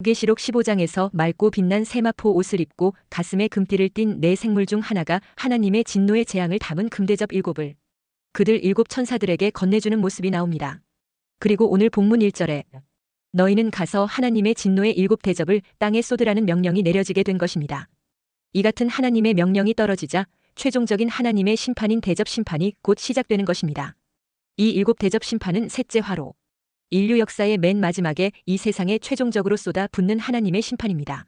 요한계시록 15장에서 맑고 빛난 세마포 옷을 입고 가슴에 금띠를 띤 네 생물 중 하나가 하나님의 진노의 재앙을 담은 금대접 7을 그들 7 천사들에게 건네주는 모습이 나옵니다. 그리고 오늘 본문 1절에 너희는 가서 하나님의 진노의 7 대접을 땅에 쏟으라는 명령이 내려지게 된 것입니다. 이 같은 하나님의 명령이 떨어지자 최종적인 하나님의 심판인 대접 심판이 곧 시작되는 것입니다. 이 7 대접 심판은 셋째 화로, 인류 역사의 맨 마지막에 이 세상에 최종적으로 쏟아 붓는 하나님의 심판입니다.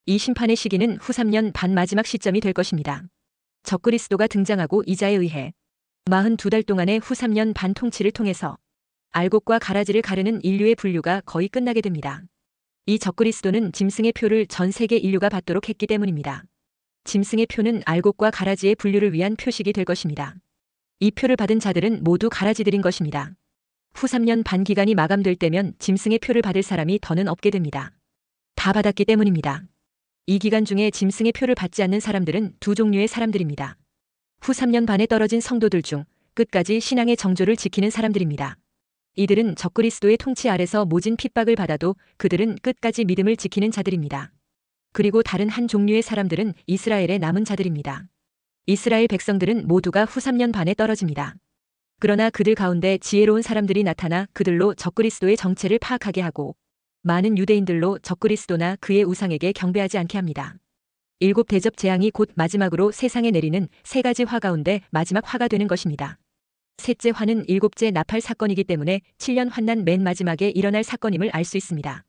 이 심판의 시기는 후 3년 반 마지막 시점이 될 것입니다. 적그리스도가 등장하고 이자에 의해 42달 동안의 후 3년 반 통치를 통해서 알곡과 가라지를 가르는 인류의 분류가 거의 끝나게 됩니다. 이 적그리스도는 짐승의 표를 전 세계 인류가 받도록 했기 때문입니다. 짐승의 표는 알곡과 가라지의 분류를 위한 표식이 될 것입니다. 이 표를 받은 자들은 모두 가라지들인 것입니다. 후 3년 반 기간이 마감될 때면 짐승의 표를 받을 사람이 더는 없게 됩니다. 다 받았기 때문입니다. 이 기간 중에 짐승의 표를 받지 않는 사람들은 두 종류의 사람들입니다. 후 3년 반에 떨어진 성도들 중 끝까지 신앙의 정조를 지키는 사람들입니다. 이들은 적그리스도의 통치 아래서 모진 핍박을 받아도 그들은 끝까지 믿음을 지키는 자들입니다. 그리고 다른 한 종류의 사람들은 이스라엘의 남은 자들입니다. 이스라엘 백성들은 모두가 후 3년 반에 떨어집니다. 그러나 그들 가운데 지혜로운 사람들이 나타나 그들로 적그리스도의 정체를 파악하게 하고 많은 유대인들로 적그리스도나 그의 우상에게 경배하지 않게 합니다. 7 대접 재앙이 곧 마지막으로 세상에 내리는 3가지 화 가운데 마지막 화가 되는 것입니다. 셋째 화는 7째 나팔 사건이기 때문에 7년 환난 맨 마지막에 일어날 사건임을 알 수 있습니다.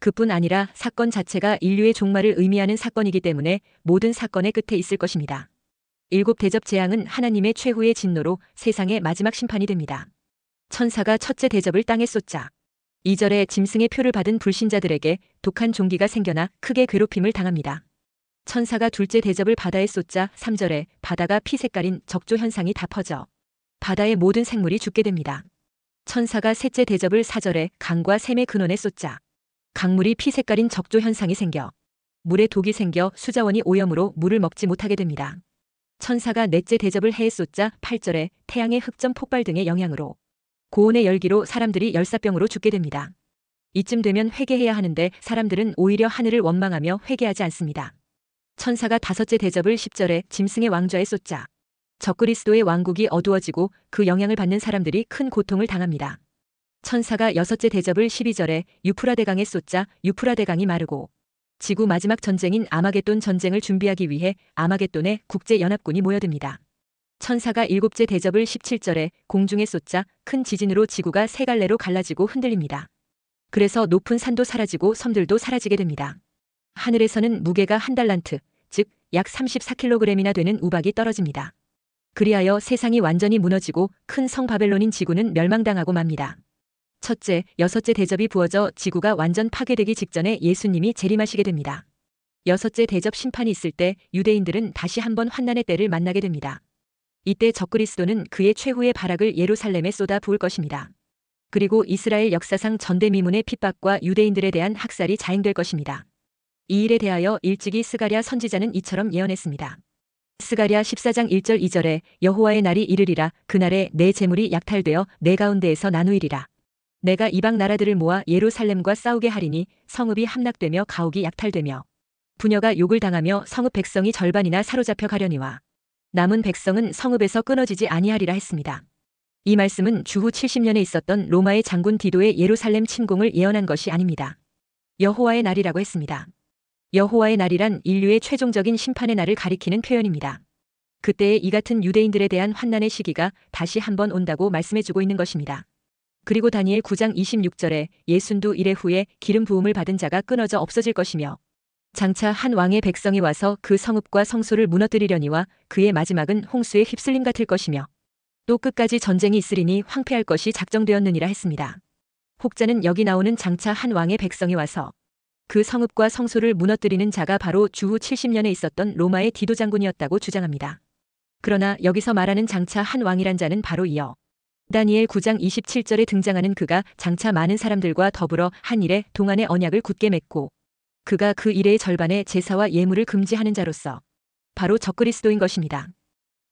그뿐 아니라 사건 자체가 인류의 종말을 의미하는 사건이기 때문에 모든 사건의 끝에 있을 것입니다. 7 대접 재앙은 하나님의 최후의 진노로 세상의 마지막 심판이 됩니다. 천사가 첫째 대접을 땅에 쏟자 2절에 짐승의 표를 받은 불신자들에게 독한 종기가 생겨나 크게 괴롭힘을 당합니다. 천사가 둘째 대접을 바다에 쏟자 3절에 바다가 피 색깔인 적조 현상이 다 퍼져 바다의 모든 생물이 죽게 됩니다. 천사가 셋째 대접을 4절에 강과 샘의 근원에 쏟자 강물이 피 색깔인 적조 현상이 생겨 물에 독이 생겨 수자원이 오염으로 물을 먹지 못하게 됩니다. 천사가 넷째 대접을 해에 쏟자 8절에 태양의 흑점 폭발 등의 영향으로 고온의 열기로 사람들이 열사병으로 죽게 됩니다. 이쯤 되면 회개해야 하는데 사람들은 오히려 하늘을 원망하며 회개하지 않습니다. 천사가 다섯째 대접을 10절에 짐승의 왕좌에 쏟자 적그리스도의 왕국이 어두워지고 그 영향을 받는 사람들이 큰 고통을 당합니다. 천사가 여섯째 대접을 12절에 유프라데 강에 쏟자 유프라데 강이 마르고 지구 마지막 전쟁인 아마겟돈 전쟁을 준비하기 위해 아마겟돈에 국제연합군이 모여듭니다. 천사가 일곱째 대접을 17절에 공중에 쏟자 큰 지진으로 지구가 세 갈래로 갈라지고 흔들립니다. 그래서 높은 산도 사라지고 섬들도 사라지게 됩니다. 하늘에서는 무게가 1달란트, 즉 약 34kg이나 되는 우박이 떨어집니다. 그리하여 세상이 완전히 무너지고 큰 성 바벨론인 지구는 멸망당하고 맙니다. 첫째, 여섯째 대접이 부어져 지구가 완전 파괴되기 직전에 예수님이 재림하시게 됩니다. 여섯째 대접 심판이 있을 때 유대인들은 다시 한번 환난의 때를 만나게 됩니다. 이때 적그리스도는 그의 최후의 발악을 예루살렘에 쏟아 부을 것입니다. 그리고 이스라엘 역사상 전대미문의 핍박과 유대인들에 대한 학살이 자행될 것입니다. 이 일에 대하여 일찍이 스가랴 선지자는 이처럼 예언했습니다. 스가랴 14장 1절 2절에 여호와의 날이 이르리라. 그날에 내 재물이 약탈되어 내 가운데에서 나누이리라. 내가 이방 나라들을 모아 예루살렘과 싸우게 하리니 성읍이 함락되며 가옥이 약탈되며 부녀가 욕을 당하며 성읍 백성이 절반이나 사로잡혀 가려니와 남은 백성은 성읍에서 끊어지지 아니하리라 했습니다. 이 말씀은 주후 70년에 있었던 로마의 장군 디도의 예루살렘 침공을 예언한 것이 아닙니다. 여호와의 날이라고 했습니다. 여호와의 날이란 인류의 최종적인 심판의 날을 가리키는 표현입니다. 그때에 이 같은 유대인들에 대한 환난의 시기가 다시 한번 온다고 말씀해주고 있는 것입니다. 그리고 다니엘 9장 26절에 예순두 이래 후에 기름 부음을 받은 자가 끊어져 없어질 것이며 장차 한 왕의 백성이 와서 그 성읍과 성소를 무너뜨리려니와 그의 마지막은 홍수에 휩쓸림 같을 것이며 또 끝까지 전쟁이 있으리니 황폐할 것이 작정되었느니라 했습니다. 혹자는 여기 나오는 장차 한 왕의 백성이 와서 그 성읍과 성소를 무너뜨리는 자가 바로 주후 70년에 있었던 로마의 디도 장군이었다고 주장합니다. 그러나 여기서 말하는 장차 한 왕이란 자는 바로 이어 다니엘 9장 27절에 등장하는 그가 장차 많은 사람들과 더불어 한 일에 동안의 언약을 굳게 맺고 그가 그 일의 절반의 제사와 예물을 금지하는 자로서 바로 적그리스도인 것입니다.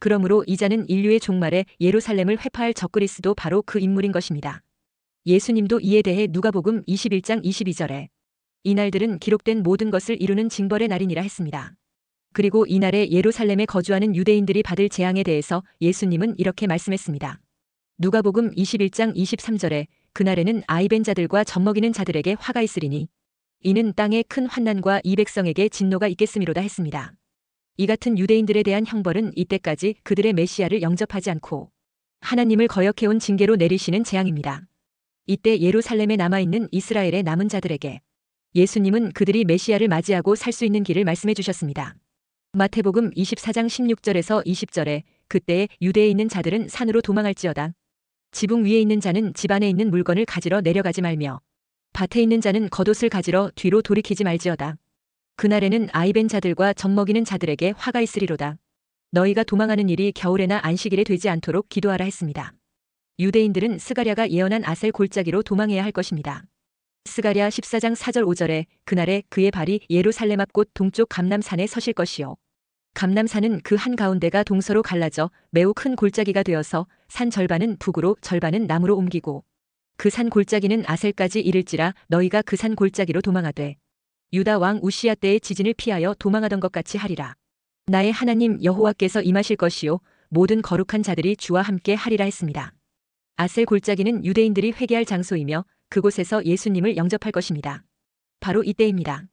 그러므로 이 자는 인류의 종말에 예루살렘을 회파할 적그리스도 바로 그 인물인 것입니다. 예수님도 이에 대해 누가복음 21장 22절에 이날들은 기록된 모든 것을 이루는 징벌의 날이니라 했습니다. 그리고 이날에 예루살렘에 거주하는 유대인들이 받을 재앙에 대해서 예수님은 이렇게 말씀했습니다. 누가복음 21장 23절에 그날에는 아이벤 자들과 젖먹이는 자들에게 화가 있으리니 이는 땅에 큰 환난과 이 백성에게 진노가 있겠음이로다 했습니다. 이 같은 유대인들에 대한 형벌은 이때까지 그들의 메시아를 영접하지 않고 하나님을 거역해온 징계로 내리시는 재앙입니다. 이때 예루살렘에 남아있는 이스라엘의 남은 자들에게 예수님은 그들이 메시아를 맞이하고 살 수 있는 길을 말씀해 주셨습니다. 마태복음 24장 16절에서 20절에 그때에 유대에 있는 자들은 산으로 도망할지어다. 지붕 위에 있는 자는 집 안에 있는 물건을 가지러 내려가지 말며 밭에 있는 자는 겉옷을 가지러 뒤로 돌이키지 말지어다. 그날에는 아이벤 자들과 젖먹이는 자들에게 화가 있으리로다. 너희가 도망하는 일이 겨울에나 안식일에 되지 않도록 기도하라 했습니다. 유대인들은 스가랴가 예언한 아셀 골짜기로 도망해야 할 것입니다. 스가랴 14장 4절 5절에 그날에 그의 발이 예루살렘 앞 곧 동쪽 감람산에 서실 것이요. 감람산은 그 한가운데가 동서로 갈라져 매우 큰 골짜기가 되어서 산 절반은 북으로 절반은 남으로 옮기고 그 산 골짜기는 아셀까지 이를지라 너희가 그 산 골짜기로 도망하되 유다 왕 우시야 때의 지진을 피하여 도망하던 것 같이 하리라. 나의 하나님 여호와께서 임하실 것이요 모든 거룩한 자들이 주와 함께 하리라 했습니다. 아셀 골짜기는 유대인들이 회개할 장소이며 그곳에서 예수님을 영접할 것입니다. 바로 이때입니다.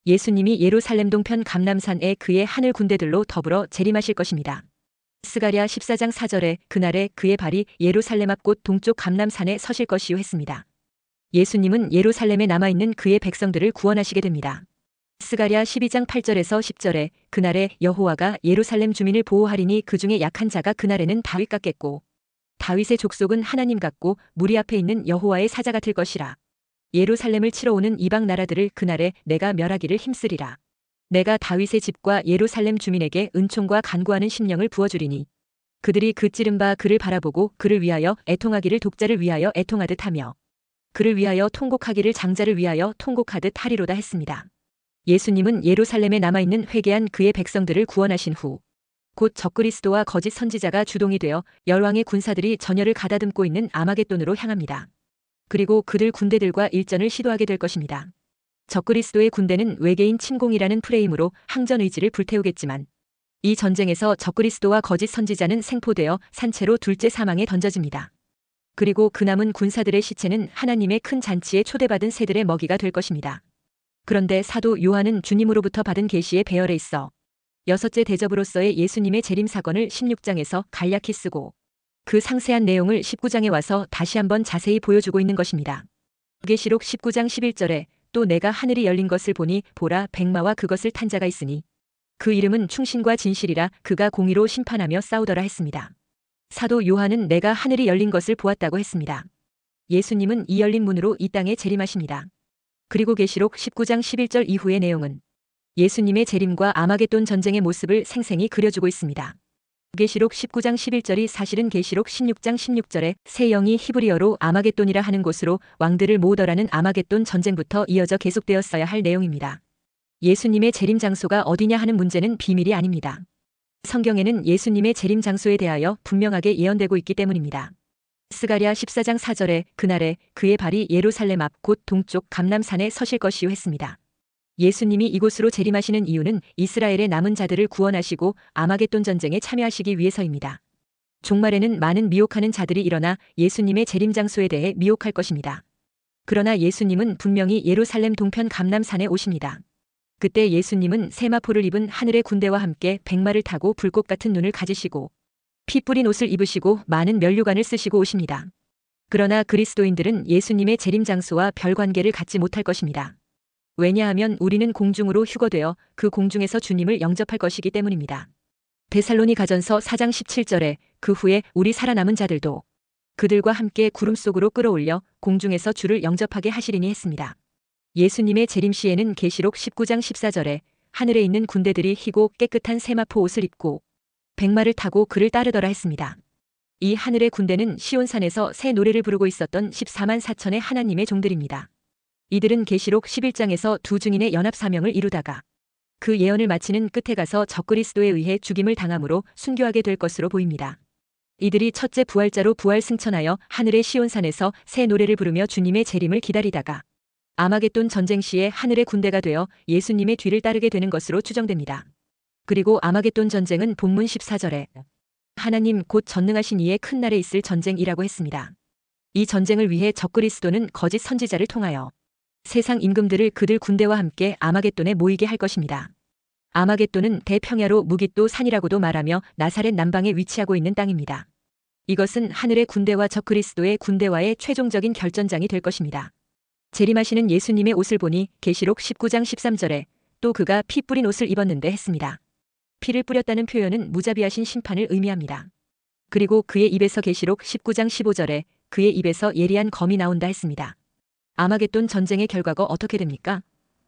예수님이 예루살렘 동편 감람산에 그의 하늘 군대들로 더불어 재림하실 것입니다. 스가랴 14장 4절에 그날에 그의 발이 예루살렘 앞 곧 동쪽 감람산에 서실 것이요 했습니다. 예수님은 예루살렘에 남아있는 그의 백성들을 구원하시게 됩니다. 스가랴 12장 8절에서 10절에 그날에 여호와가 예루살렘 주민을 보호하리니 그 중에 약한 자가 그날에는 다윗 같겠고 다윗의 족속은 하나님 같고 무리 앞에 있는 여호와의 사자 같을 것이라. 예루살렘을 치러 오는 이방 나라들을 그날에 내가 멸하기를 힘쓰리라. 내가 다윗의 집과 예루살렘 주민에게 은총과 간구하는 심령을 부어주리니 그들이 그 찌른 바 그를 바라보고 그를 위하여 애통하기를 독자를 위하여 애통하듯 하며 그를 위하여 통곡하기를 장자를 위하여 통곡하듯 하리로다 했습니다. 예수님은 예루살렘에 남아있는 회개한 그의 백성들을 구원하신 후 곧 적그리스도와 거짓 선지자가 주동이 되어 열왕의 군사들이 전열을 가다듬고 있는 아마겟돈으로 향합니다. 그리고 그들 군대들과 일전을 시도하게 될 것입니다. 적그리스도의 군대는 외계인 침공이라는 프레임으로 항전 의지를 불태우겠지만 이 전쟁에서 적그리스도와 거짓 선지자는 생포되어 산채로 둘째 사망에 던져집니다. 그리고 그 남은 군사들의 시체는 하나님의 큰 잔치에 초대받은 새들의 먹이가 될 것입니다. 그런데 사도 요한은 주님으로부터 받은 계시의 배열에 있어 여섯째 대접으로서의 예수님의 재림 사건을 16장에서 간략히 쓰고 그 상세한 내용을 19장에 와서 다시 한번 자세히 보여주고 있는 것입니다. 계시록 19장 11절에 또 내가 하늘이 열린 것을 보니 보라 백마와 그것을 탄 자가 있으니 그 이름은 충신과 진실이라 그가 공의로 심판하며 싸우더라 했습니다. 사도 요한은 내가 하늘이 열린 것을 보았다고 했습니다. 예수님은 이 열린 문으로 이 땅에 재림하십니다. 그리고 계시록 19장 11절 이후의 내용은 예수님의 재림과 아마겟돈 전쟁의 모습을 생생히 그려주고 있습니다. 계시록 19장 11절이 사실은 계시록 16장 16절에 새 영이 히브리어로 아마겟돈이라 하는 곳으로 왕들을 모으더라는 아마겟돈 전쟁부터 이어져 계속되었어야 할 내용입니다. 예수님의 재림 장소가 어디냐 하는 문제는 비밀이 아닙니다. 성경에는 예수님의 재림 장소에 대하여 분명하게 예언되고 있기 때문입니다. 스가랴 14장 4절에 그날에 그의 발이 예루살렘 앞 곧 동쪽 감람산에 서실 것이요 했습니다. 예수님이 이곳으로 재림하시는 이유는 이스라엘의 남은 자들을 구원하시고 아마겟돈 전쟁에 참여하시기 위해서입니다. 종말에는 많은 미혹하는 자들이 일어나 예수님의 재림 장소에 대해 미혹할 것입니다. 그러나 예수님은 분명히 예루살렘 동편 감람산에 오십니다. 그때 예수님은 세마포를 입은 하늘의 군대와 함께 백마를 타고 불꽃 같은 눈을 가지시고 피 뿌린 옷을 입으시고 많은 면류관을 쓰시고 오십니다. 그러나 그리스도인들은 예수님의 재림 장소와 별 관계를 갖지 못할 것입니다. 왜냐하면 우리는 공중으로 휴거되어 그 공중에서 주님을 영접할 것이기 때문입니다. 데살로니가전서 4장 17절에 그 후에 우리 살아남은 자들도 그들과 함께 구름 속으로 끌어올려 공중에서 주를 영접하게 하시리니 했습니다. 예수님의 재림 시에는 계시록 19장 14절에 하늘에 있는 군대들이 희고 깨끗한 세마포 옷을 입고 백마를 타고 그를 따르더라 했습니다. 이 하늘의 군대는 시온산에서 새 노래를 부르고 있었던 14만 4천의 하나님의 종들입니다. 이들은 계시록 11장에서 두 증인의 연합 사명을 이루다가 그 예언을 마치는 끝에 가서 적그리스도에 의해 죽임을 당함으로 순교하게 될 것으로 보입니다. 이들이 첫째 부활자로 부활 승천하여 하늘의 시온산에서 새 노래를 부르며 주님의 재림을 기다리다가 아마겟돈 전쟁 시에 하늘의 군대가 되어 예수님의 뒤를 따르게 되는 것으로 추정됩니다. 그리고 아마겟돈 전쟁은 본문 14절에 하나님 곧 전능하신 이의 큰 날에 있을 전쟁이라고 했습니다. 이 전쟁을 위해 적그리스도는 거짓 선지자를 통하여 세상 임금들을 그들 군대와 함께 아마겟돈에 모이게 할 것입니다. 아마겟돈은 대평야로 무깃도 산이라고도 말하며 나사렛 남방에 위치하고 있는 땅입니다. 이것은 하늘의 군대와 적그리스도의 군대와의 최종적인 결전장이 될 것입니다. 재림하시는 예수님의 옷을 보니 계시록 19장 13절에 또 그가 피 뿌린 옷을 입었는데 했습니다. 피를 뿌렸다는 표현은 무자비하신 심판을 의미합니다. 그리고 그의 입에서 계시록 19장 15절에 그의 입에서 예리한 검이 나온다 했습니다. 아마겟돈 전쟁의 결과가 어떻게 됩니까?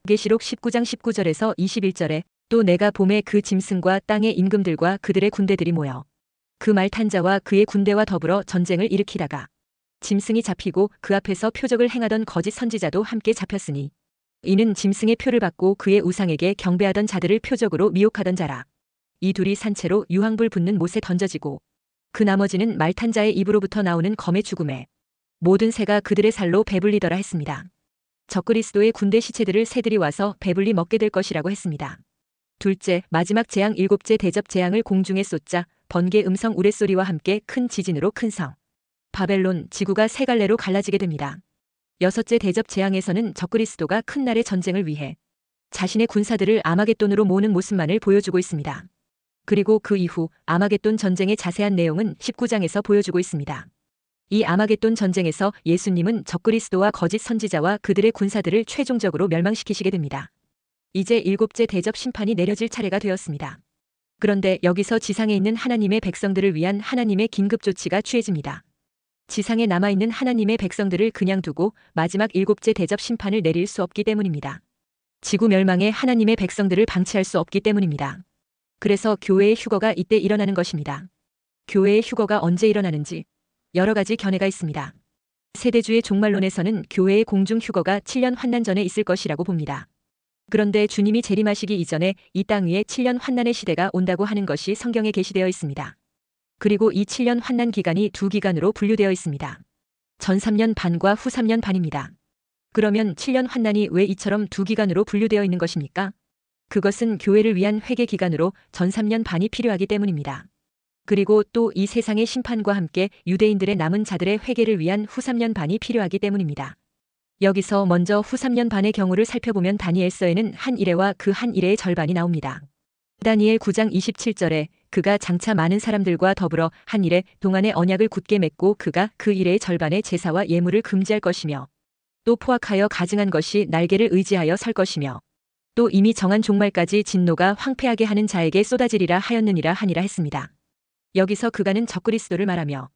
계시록 19장 19절에서 21절에 또 내가 봄에 그 짐승과 땅의 임금들과 그들의 군대들이 모여 그 말 탄 자와 그의 군대와 더불어 전쟁을 일으키다가 짐승이 잡히고 그 앞에서 표적을 행하던 거짓 선지자도 함께 잡혔으니 이는 짐승의 표를 받고 그의 우상에게 경배하던 자들을 표적으로 미혹하던 자라. 이 둘이 산채로 유황불 붙는 못에 던져지고 그 나머지는 말 탄 자의 입으로부터 나오는 검의 죽음에 모든 새가 그들의 살로 배불리더라 했습니다. 적그리스도의 군대 시체들을 새들이 와서 배불리 먹게 될 것이라고 했습니다. 둘째, 마지막 재앙 일곱째 대접 재앙을 공중에 쏟자 번개 음성 우레소리와 함께 큰 지진으로 큰 성 바벨론 지구가 세 갈래로 갈라지게 됩니다. 여섯째 대접 재앙에서는 적그리스도가 큰 날의 전쟁을 위해 자신의 군사들을 아마겟돈으로 모으는 모습만을 보여주고 있습니다. 그리고 그 이후 아마겟돈 전쟁의 자세한 내용은 19장에서 보여주고 있습니다. 이 아마겟돈 전쟁에서 예수님은 적그리스도와 거짓 선지자와 그들의 군사들을 최종적으로 멸망시키시게 됩니다. 이제 일곱째 대접 심판이 내려질 차례가 되었습니다. 그런데 여기서 지상에 있는 하나님의 백성들을 위한 하나님의 긴급 조치가 취해집니다. 지상에 남아있는 하나님의 백성들을 그냥 두고 마지막 일곱째 대접 심판을 내릴 수 없기 때문입니다. 지구 멸망에 하나님의 백성들을 방치할 수 없기 때문입니다. 그래서 교회의 휴거가 이때 일어나는 것입니다. 교회의 휴거가 언제 일어나는지 여러 가지 견해가 있습니다. 세대주의 종말론에서는 교회의 공중 휴거가 7년 환난 전에 있을 것이라고 봅니다. 그런데 주님이 재림하시기 이전에 이 땅 위에 7년 환난의 시대가 온다고 하는 것이 성경에 게시되어 있습니다. 그리고 이 7년 환난 기간이 두 기간으로 분류되어 있습니다. 전 3년 반과 후 3년 반입니다. 그러면 7년 환난이 왜 이처럼 두 기간으로 분류되어 있는 것입니까? 그것은 교회를 위한 회개 기간으로 전 3년 반이 필요하기 때문입니다. 그리고 또 이 세상의 심판과 함께 유대인들의 남은 자들의 회개를 위한 후 3년 반이 필요하기 때문입니다. 여기서 먼저 후 3년 반의 경우를 살펴보면 다니엘서에는 한 이레와 그 한 이레의 절반이 나옵니다. 다니엘 9장 27절에 그가 장차 많은 사람들과 더불어 한 이레 동안의 언약을 굳게 맺고 그가 그 이레의 절반의 제사와 예물을 금지할 것이며 또 포악하여 가증한 것이 날개를 의지하여 설 것이며 또 이미 정한 종말까지 진노가 황폐하게 하는 자에게 쏟아지리라 하였느니라 하니라 했습니다. 여기서 그가는 적그리스도를 말하며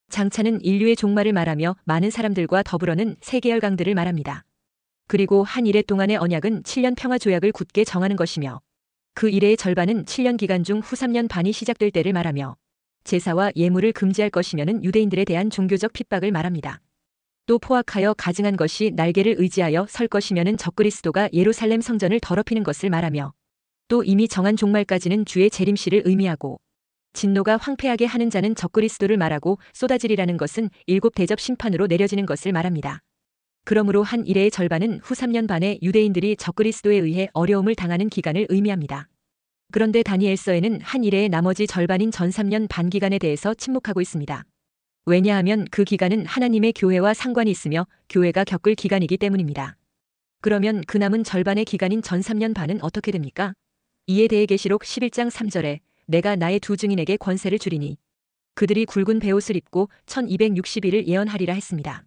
장차는 인류의 종말을 말하며 많은 사람들과 더불어는 세계열강들을 말합니다. 그리고 한 이레 동안의 언약은 7년 평화 조약을 굳게 정하는 것이며 그 이레의 절반은 7년 기간 중 후 3년 반이 시작될 때를 말하며 제사와 예물을 금지할 것이면은 유대인들에 대한 종교적 핍박을 말합니다. 또 포악하여 가증한 것이 날개를 의지하여 설 것이면은 적그리스도가 예루살렘 성전을 더럽히는 것을 말하며 또 이미 정한 종말까지는 주의 재림시를 의미하고 진노가 황폐하게 하는 자는 적그리스도를 말하고 쏟아지리라는 것은 일곱 대접 심판으로 내려지는 것을 말합니다. 그러므로 한 이레의 절반은 후 3년 반에 유대인들이 적그리스도에 의해 어려움을 당하는 기간을 의미합니다. 그런데 다니엘서에는 한 이레의 나머지 절반인 전 3년 반 기간에 대해서 침묵하고 있습니다. 왜냐하면 그 기간은 하나님의 교회와 상관이 있으며 교회가 겪을 기간이기 때문입니다. 그러면 그 남은 절반의 기간인 전 3년 반은 어떻게 됩니까? 이에 대해 계시록 11장 3절에 내가 나의 두 증인에게 권세를 주리니 그들이 굵은 베옷을 입고 1260일을 예언하리라 했습니다.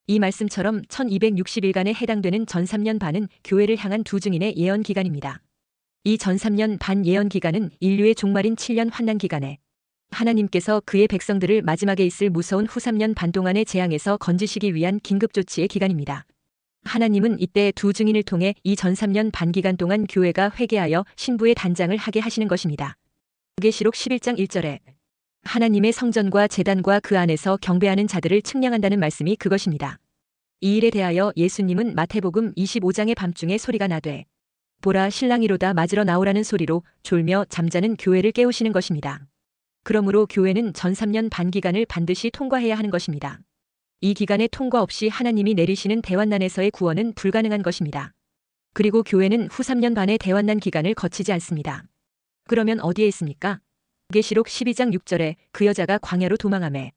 이 말씀처럼 1260일간에 해당되는 전 3년 반은 교회를 향한 두 증인의 예언 기간입니다. 이 전 3년 반 예언 기간은 인류의 종말인 7년 환난 기간에 하나님께서 그의 백성들을 마지막에 있을 무서운 후 3년 반 동안의 재앙에서 건지시기 위한 긴급조치의 기간입니다. 하나님은 이때 두 증인을 통해 이 전 3년 반 기간 동안 교회가 회개하여 신부의 단장을 하게 하시는 것입니다. 계시록 11장 1절에 하나님의 성전과 제단과 그 안에서 경배하는 자들을 측량한다는 말씀이 그것입니다. 이 일에 대하여 예수님은 마태복음 25장의 밤중에 소리가 나되 보라 신랑이로다 맞으러 나오라는 소리로 졸며 잠자는 교회를 깨우시는 것입니다. 그러므로 교회는 전 3년 반 기간을 반드시 통과해야 하는 것입니다. 이 기간에 통과 없이 하나님이 내리시는 대환난에서의 구원은 불가능한 것입니다. 그리고 교회는 후 3년 반의 대환난 기간을 거치지 않습니다. 그러면 어디에 있습니까? 계시록 12장 6절에 그 여자가 광야로 도망하매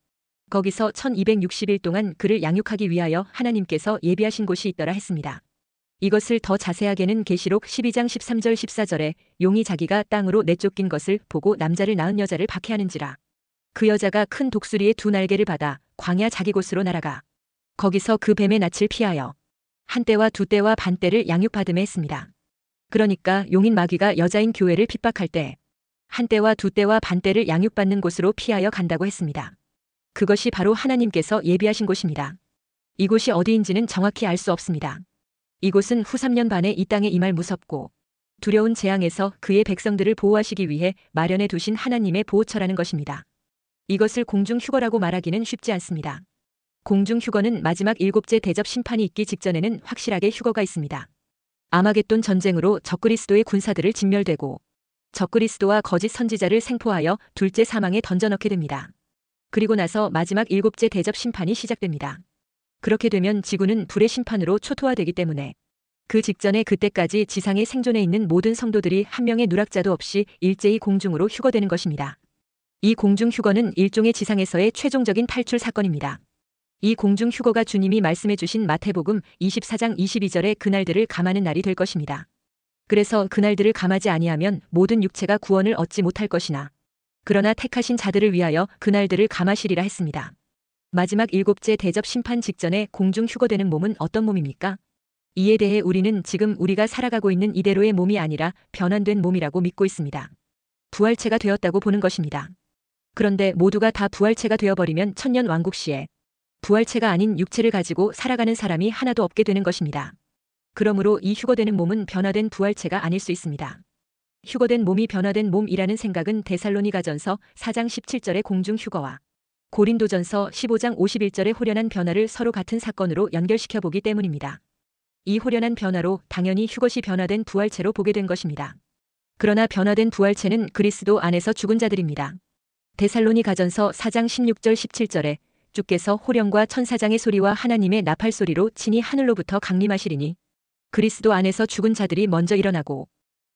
거기서 1260일 동안 그를 양육하기 위하여 하나님께서 예비하신 곳이 있더라 했습니다. 이것을 더 자세하게는 계시록 12장 13절 14절에 용이 자기가 땅으로 내쫓긴 것을 보고 남자를 낳은 여자를 박해하는지라. 그 여자가 큰 독수리의 두 날개를 받아 광야 자기 곳으로 날아가 거기서 그 뱀의 낯을 피하여 한 때와 두 때와 반 때를 양육받음에 했습니다. 그러니까 용인 마귀가 여자인 교회를 핍박할 때 한 때와 두 때와 반 때를 양육받는 곳으로 피하여 간다고 했습니다. 그것이 바로 하나님께서 예비하신 곳입니다. 이곳이 어디인지는 정확히 알 수 없습니다. 이곳은 후 3년 반에 이 땅에 임할 무섭고 두려운 재앙에서 그의 백성들을 보호하시기 위해 마련해 두신 하나님의 보호처라는 것입니다. 이것을 공중휴거라고 말하기는 쉽지 않습니다. 공중휴거는 마지막 7째 대접 심판이 있기 직전에는 확실하게 휴거가 있습니다. 아마겟돈 전쟁으로 적그리스도의 군사들을 진멸되고 적그리스도와 거짓 선지자를 생포하여 둘째 사망에 던져넣게 됩니다. 그리고 나서 마지막 7째 대접 심판이 시작됩니다. 그렇게 되면 지구는 불의 심판으로 초토화되기 때문에 그 직전에 그때까지 지상에 생존해 있는 모든 성도들이 한 명의 누락자도 없이 일제히 공중으로 휴거되는 것입니다. 이 공중 휴거는 일종의 지상에서의 최종적인 탈출 사건입니다. 이 공중 휴거가 주님이 말씀해 주신 마태복음 24장 22절의 그날들을 감하는 날이 될 것입니다. 그래서 그날들을 감하지 아니하면 모든 육체가 구원을 얻지 못할 것이나 그러나 택하신 자들을 위하여 그날들을 감하시리라 했습니다. 마지막 7째 대접 심판 직전에 공중 휴거되는 몸은 어떤 몸입니까? 이에 대해 우리는 지금 우리가 살아가고 있는 이대로의 몸이 아니라 변환된 몸이라고 믿고 있습니다. 부활체가 되었다고 보는 것입니다. 그런데 모두가 다 부활체가 되어버리면 천년 왕국 시에 부활체가 아닌 육체를 가지고 살아가는 사람이 하나도 없게 되는 것입니다. 그러므로 이 휴거되는 몸은 변화된 부활체가 아닐 수 있습니다. 휴거된 몸이 변화된 몸이라는 생각은 데살로니가전서 4장 17절의 공중 휴거와 고린도전서 15장 51절의 호련한 변화를 서로 같은 사건으로 연결시켜 보기 때문입니다. 이 호련한 변화로 당연히 휴것이 변화된 부활체로 보게 된 것입니다. 그러나 변화된 부활체는 그리스도 안에서 죽은 자들입니다. 데살로니가전서 4장 16절 17절에 주께서 호령과 천사장의 소리와 하나님의 나팔 소리로 친히 하늘로부터 강림하시리니 그리스도 안에서 죽은 자들이 먼저 일어나고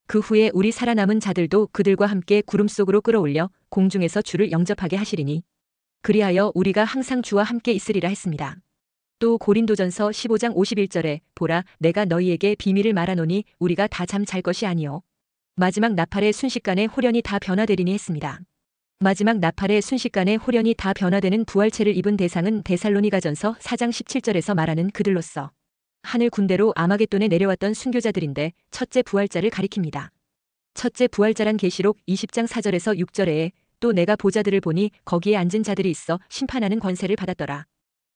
그 후에 우리 살아남은 자들도 그들과 함께 구름 속으로 끌어올려 공중에서 주를 영접하게 하시리니 그리하여 우리가 항상 주와 함께 있으리라 했습니다. 또 고린도전서 15장 51절에 보라 내가 너희에게 비밀을 말하노니 우리가 다 잠 잘 것이 아니요 마지막 나팔의 순식간에 호련히 다 변화되리니 했습니다. 마지막 나팔의 순식간에 호련히 다 변화되는 부활체를 입은 대상은 데살로니가전서 4장 17절에서 말하는 그들로서 하늘 군대로 아마겟돈에 내려왔던 순교자들인데 첫째 부활자를 가리킵니다. 첫째 부활자란 계시록 20장 4절에서 6절에 또 내가 보자들을 보니 거기에 앉은 자들이 있어 심판하는 권세를 받았더라.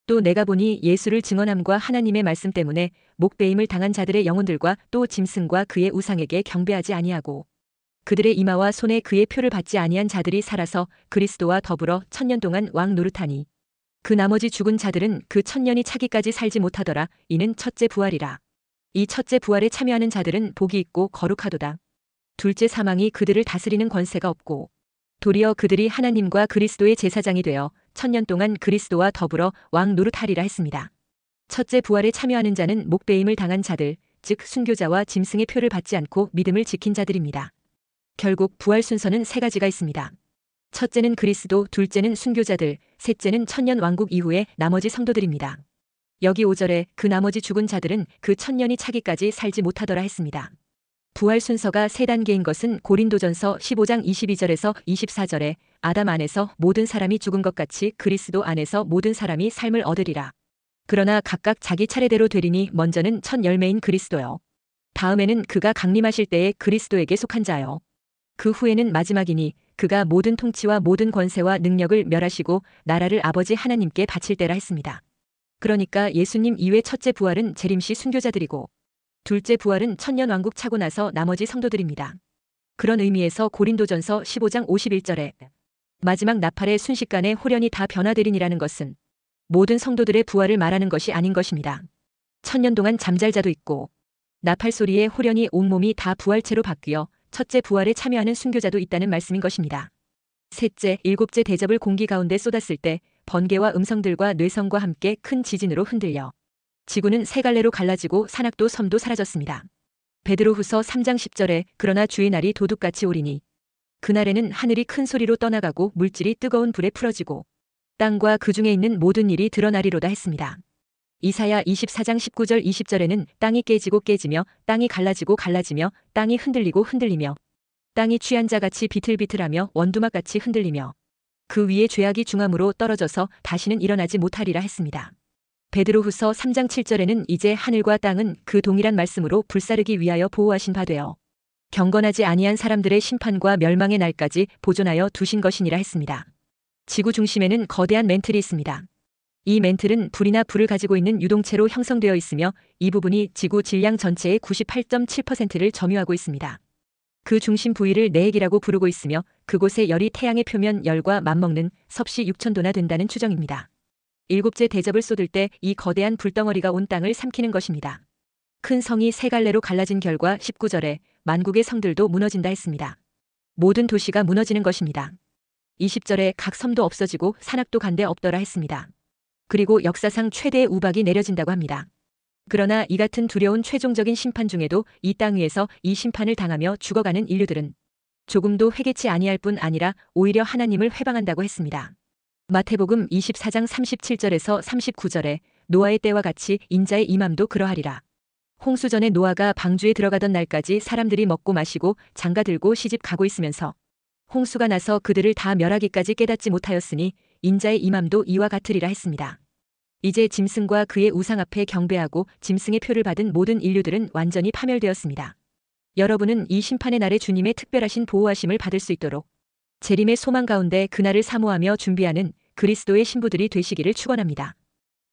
또 내가 보니 예수를 증언함과 하나님의 말씀 때문에 목베임을 당한 자들의 영혼들과 또 짐승과 그의 우상에게 경배하지 아니하고 그들의 이마와 손에 그의 표를 받지 아니한 자들이 살아서 그리스도와 더불어 1000년 동안 왕 노릇하니 그 나머지 죽은 자들은 그 1000년이 차기까지 살지 못하더라. 이는 첫째 부활이라. 이 첫째 부활에 참여하는 자들은 복이 있고 거룩하도다. 둘째 사망이 그들을 다스리는 권세가 없고 도리어 그들이 하나님과 그리스도의 제사장이 되어 1000년 동안 그리스도와 더불어 왕 노릇하리라 했습니다. 첫째 부활에 참여하는 자는 목베임을 당한 자들, 즉 순교자와 짐승의 표를 받지 않고 믿음을 지킨 자들입니다. 결국 부활 순서는 세 가지가 있습니다. 첫째는 그리스도, 둘째는 순교자들, 셋째는 천년 왕국 이후의 나머지 성도들입니다. 여기 5절에 그 나머지 죽은 자들은 그 1000년이 차기까지 살지 못하더라 했습니다. 부활 순서가 세 단계인 것은 고린도전서 15장 22절에서 24절에 아담 안에서 모든 사람이 죽은 것 같이 그리스도 안에서 모든 사람이 삶을 얻으리라. 그러나 각각 자기 차례대로 되리니 먼저는 첫 열매인 그리스도요. 다음에는 그가 강림하실 때에 그리스도에게 속한 자요. 그 후에는 마지막이니 그가 모든 통치와 모든 권세와 능력을 멸하시고 나라를 아버지 하나님께 바칠 때라 했습니다. 그러니까 예수님 이외 첫째 부활은 재림시 순교자들이고 둘째 부활은 천년 왕국 차고 나서 나머지 성도들입니다. 그런 의미에서 고린도전서 15장 51절에 마지막 나팔의 순식간에 호련히 다 변화되리니라는 것은 모든 성도들의 부활을 말하는 것이 아닌 것입니다. 1000년 동안 잠잘 자도 있고 나팔 소리에 호련히 온몸이 다 부활체로 바뀌어 첫째 부활에 참여하는 순교자도 있다는 말씀인 것입니다. 셋째, 일곱째 대접을 공기 가운데 쏟았을 때 번개와 음성들과 뇌성과 함께 큰 지진으로 흔들려 지구는 세 갈래로 갈라지고 산악도 섬도 사라졌습니다. 베드로후서 3장 10절에 그러나 주의 날이 도둑같이 오리니 그날에는 하늘이 큰 소리로 떠나가고 물질이 뜨거운 불에 풀어지고 땅과 그 중에 있는 모든 일이 드러나리로다 했습니다. 이사야 24장 19절 20절에는 땅이 깨지고 깨지며 땅이 갈라지고 갈라지며 땅이 흔들리고 흔들리며 땅이 취한 자같이 비틀비틀하며 원두막같이 흔들리며 그 위에 죄악이 중함으로 떨어져서 다시는 일어나지 못하리라 했습니다. 베드로후서 3장 7절에는 이제 하늘과 땅은 그 동일한 말씀으로 불사르기 위하여 보호하신 바 되어 경건하지 아니한 사람들의 심판과 멸망의 날까지 보존하여 두신 것이니라 했습니다. 지구 중심에는 거대한 멘틀이 있습니다. 이 멘틀은 불이나 불을 가지고 있는 유동체로 형성되어 있으며 이 부분이 지구 질량 전체의 98.7%를 점유하고 있습니다. 그 중심 부위를 내핵이라고 부르고 있으며 그곳의 열이 태양의 표면 열과 맞먹는 섭씨 6,000도나 된다는 추정입니다. 일곱째 대접을 쏟을 때 이 거대한 불덩어리가 온 땅을 삼키는 것입니다. 큰 성이 세 갈래로 갈라진 결과 19절에 만국의 성들도 무너진다 했습니다. 모든 도시가 무너지는 것입니다. 20절에 각 섬도 없어지고 산악도 간데 없더라 했습니다. 그리고 역사상 최대의 우박이 내려진다고 합니다. 그러나 이 같은 두려운 최종적인 심판 중에도 이 땅 위에서 이 심판을 당하며 죽어가는 인류들은 조금도 회개치 아니할 뿐 아니라 오히려 하나님을 회방한다고 했습니다. 마태복음 24장 37절에서 39절에 노아의 때와 같이 인자의 임함도 그러하리라. 홍수 전에 노아가 방주에 들어가던 날까지 사람들이 먹고 마시고 장가 들고 시집 가고 있으면서 홍수가 나서 그들을 다 멸하기까지 깨닫지 못하였으니 인자의 임함도 이와 같으리라 했습니다. 이제 짐승과 그의 우상 앞에 경배하고 짐승의 표를 받은 모든 인류들은 완전히 파멸되었습니다. 여러분은 이 심판의 날에 주님의 특별하신 보호하심을 받을 수 있도록 재림의 소망 가운데 그날을 사모하며 준비하는 그리스도의 신부들이 되시기를 축원합니다.